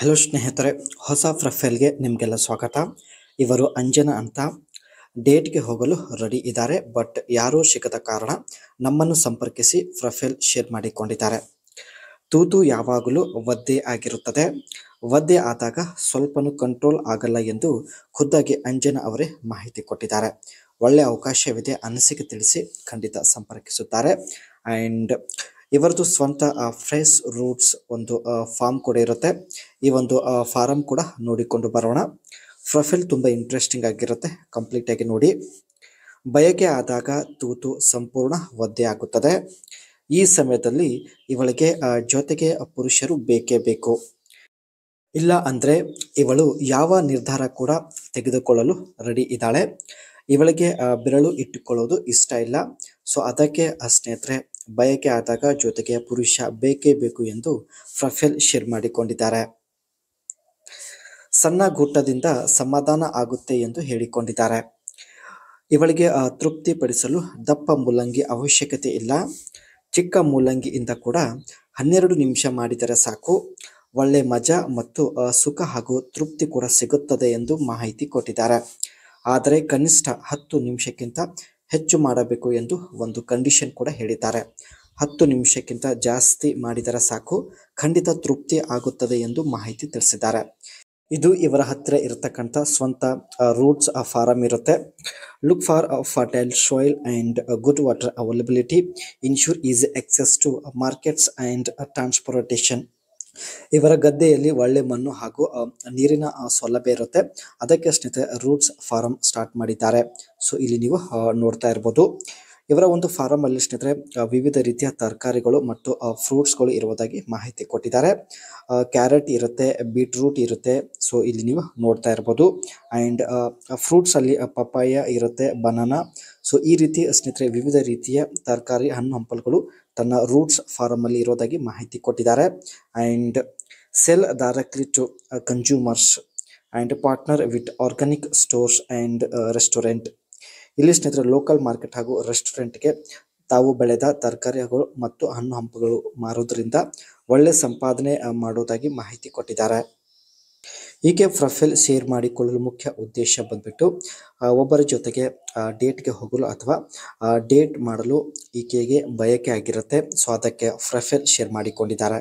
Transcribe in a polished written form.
Hello ಸ್ನೇಹಿತರೆ, ಹೊಸ ಪ್ರೊಫೈಲ್ಗೆ ನಿಮಗೆಲ್ಲ ಸ್ವಾಗತ. ಇವರು ಅಂಜನಾ ಅಂತ ಡೇಟ್ಗೆ ಹೋಗಲು ರೆಡಿ ಇದ್ದಾರೆ. ಬಟ್ ಯಾರೂ ಸಿಗದ ಕಾರಣ ನಮ್ಮನ್ನು ಸಂಪರ್ಕಿಸಿ ಪ್ರೊಫೈಲ್ ಶೇರ್ ಮಾಡಿಕೊಂಡಿದ್ದಾರೆ. ತೂತು ಯಾವಾಗಲೂ ಒದ್ದೆ ಆಗಿರುತ್ತದೆ. ಒದ್ದೆ ಆದಾಗ ಸ್ವಲ್ಪನೂ ಕಂಟ್ರೋಲ್ ಆಗಲ್ಲ ಎಂದು ಖುದ್ದಾಗಿ ಅಂಜನಾ ಅವರೇ ಮಾಹಿತಿ ಕೊಟ್ಟಿದ್ದಾರೆ. ಒಳ್ಳೆಯ ಅವಕಾಶವಿದೆ, ಅನಿಸಿಕೆ ತಿಳಿಸಿ ಖಂಡಿತ ಸಂಪರ್ಕಿಸುತ್ತಾರೆ. ಆ್ಯಂಡ್ ಇವರದು ಸ್ವಂತ ಫ್ರೆಶ್ ರೂಟ್ಸ್ ಒಂದು ಫಾರ್ಮ್ ಕೂಡ ಇರುತ್ತೆ. ಈ ಒಂದು ಫಾರಂ ಕೂಡ ನೋಡಿಕೊಂಡು ಬರೋಣ. ಪ್ರೊಫೈಲ್ ತುಂಬ ಇಂಟ್ರೆಸ್ಟಿಂಗ್ ಆಗಿರುತ್ತೆ, ಕಂಪ್ಲೀಟ್ ಆಗಿ ನೋಡಿ. ಬಯಕೆ ಆದಾಗ ತೂತು ಸಂಪೂರ್ಣ ಒದ್ದೆ ಆಗುತ್ತದೆ. ಈ ಸಮಯದಲ್ಲಿ ಇವಳಿಗೆ ಜೊತೆಗೆ ಪುರುಷರು ಬೇಕೇ ಬೇಕು. ಇಲ್ಲ ಅಂದರೆ ಇವಳು ಯಾವ ನಿರ್ಧಾರ ಕೂಡ ತೆಗೆದುಕೊಳ್ಳಲು ರೆಡಿ ಇದ್ದಾಳೆ. ಇವಳಿಗೆ ಬೆರಳು ಇಟ್ಟುಕೊಳ್ಳೋದು ಇಷ್ಟ ಇಲ್ಲ. ಸೊ ಅದಕ್ಕೆ ಸ್ನೇಹಿತರೆ, ಬಯಕೆ ಆದಾಗ ಜೊತೆಗೆ ಪುರುಷ ಬೇಕೇ ಬೇಕು ಎಂದು ಪ್ರೊಫೈಲ್ ಶೇರ್ ಮಾಡಿಕೊಂಡಿದ್ದಾರೆ. ಸಣ್ಣ ಗೂಟದಿಂದ ಸಮಾಧಾನ ಆಗುತ್ತೆ ಎಂದು ಹೇಳಿಕೊಂಡಿದ್ದಾರೆ. ಇವಳಿಗೆ ತೃಪ್ತಿಪಡಿಸಲು ದಪ್ಪ ಮೂಲಂಗಿ ಅವಶ್ಯಕತೆ ಇಲ್ಲ. ಚಿಕ್ಕ ಮೂಲಂಗಿಯಿಂದ ಕೂಡ 12 ನಿಮಿಷ ಮಾಡಿದರೆ ಸಾಕು. ಒಳ್ಳೆ ಮಜಾ ಮತ್ತು ಸುಖ ಹಾಗೂ ತೃಪ್ತಿ ಕೂಡ ಸಿಗುತ್ತದೆ ಎಂದು ಮಾಹಿತಿ ಕೊಟ್ಟಿದ್ದಾರೆ. ಆದರೆ ಕನಿಷ್ಠ 10 ನಿಮಿಷಕ್ಕಿಂತ ಹೆಚ್ಚು ಮಾಡಬೇಕು ಎಂದು ಒಂದು ಕಂಡೀಷನ್ ಕೂಡ ಹೇಳಿದ್ದಾರೆ. 10 ನಿಮಿಷಕ್ಕಿಂತ ಜಾಸ್ತಿ ಮಾಡಿದರೆ ಸಾಕು, ಖಂಡಿತ ತೃಪ್ತಿ ಆಗುತ್ತದೆ ಎಂದು ಮಾಹಿತಿ ತಿಳಿಸಿದ್ದಾರೆ. ಇದು ಇವರ ಹತ್ತಿರ ಇರತಕ್ಕಂಥ ಸ್ವಂತ ರೂಟ್ಸ್ ಫಾರಮ್ ಇರುತ್ತೆ. Look for fertile soil and good water availability, ensure easy access to markets and transportation. ಇವರ ಗದ್ದೆಯಲ್ಲಿ ಒಳ್ಳೆ ಮಣ್ಣು ಹಾಗೂ ನೀರಿನ ಸೌಲಭ್ಯ ಇರುತ್ತೆ. ಅದಕ್ಕೆ ಸ್ನೇಹಿತರೆ ರೂಟ್ಸ್ ಫಾರಂ ಸ್ಟಾರ್ಟ್ ಮಾಡಿದ್ದಾರೆ. ಸೊ ಇಲ್ಲಿ ನೀವು ನೋಡ್ತಾ ಇರ್ಬೋದು. ಇವರ ಒಂದು ಫಾರಂ ಅಲ್ಲಿ ಸ್ನೇಹಿತರೆ ವಿವಿಧ ರೀತಿಯ ತರಕಾರಿಗಳು ಮತ್ತು ಫ್ರೂಟ್ಸ್ಗಳು ಇರುವುದಾಗಿ ಮಾಹಿತಿ ಕೊಟ್ಟಿದ್ದಾರೆ. ಕ್ಯಾರೆಟ್ ಇರುತ್ತೆ, ಬೀಟ್ರೂಟ್ ಇರುತ್ತೆ. ಸೊ ಇಲ್ಲಿ ನೀವು ನೋಡ್ತಾ ಇರ್ಬೋದು. ಆ್ಯಂಡ್ ಫ್ರೂಟ್ಸ್ ಅಲ್ಲಿ ಪಪ್ಪಾಯ ಇರುತ್ತೆ, ಬನಾನಾ. ಸೊ ಈ ರೀತಿ ಸ್ನೇಹಿತರೆ ವಿವಿಧ ರೀತಿಯ ತರಕಾರಿ, ಹಣ್ಣು ಹಂಪಲುಗಳು ತನ್ನ ರೂಟ್ಸ್ ಫಾರಂ ಅಲ್ಲಿ ಇರೋದಾಗಿ ಮಾಹಿತಿ ಕೊಟ್ಟಿದ್ದಾರೆ. And sell directly to consumers and partner with organic stores and restaurant. ಇಲ್ಲಿ ಸ್ನೇಹಿತರೆ ಲೋಕಲ್ ಮಾರ್ಕೆಟ್ ಹಾಗೂ ರೆಸ್ಟೋರೆಂಟ್ಗೆ ತಾವು ಬೆಳೆದ ತರಕಾರಿಗಳು ಮತ್ತು ಹಣ್ಣು ಹಂಪಲುಗಳು ಮಾರೋದ್ರಿಂದ ಒಳ್ಳೆ ಸಂಪಾದನೆ ಮಾಡೋದಾಗಿ ಮಾಹಿತಿ ಕೊಟ್ಟಿದ್ದಾರೆ. ಹೀಗೆ ಪ್ರೊಫೈಲ್ ಶೇರ್ ಮಾಡಿಕೊಳ್ಳಲು ಮುಖ್ಯ ಉದ್ದೇಶ ಬಂದ್ಬಿಟ್ಟು ಒಬ್ಬರ ಜೊತೆಗೆ ಡೇಟ್ಗೆ ಹೋಗಲು ಅಥವಾ ಡೇಟ್ ಮಾಡಲು ಈಕೆಗೆ ಬಯಕೆ ಆಗಿರುತ್ತೆ. ಸೊ ಅದಕ್ಕೆ ಪ್ರೊಫೈಲ್ ಶೇರ್ ಮಾಡಿಕೊಂಡಿದ್ದಾರೆ.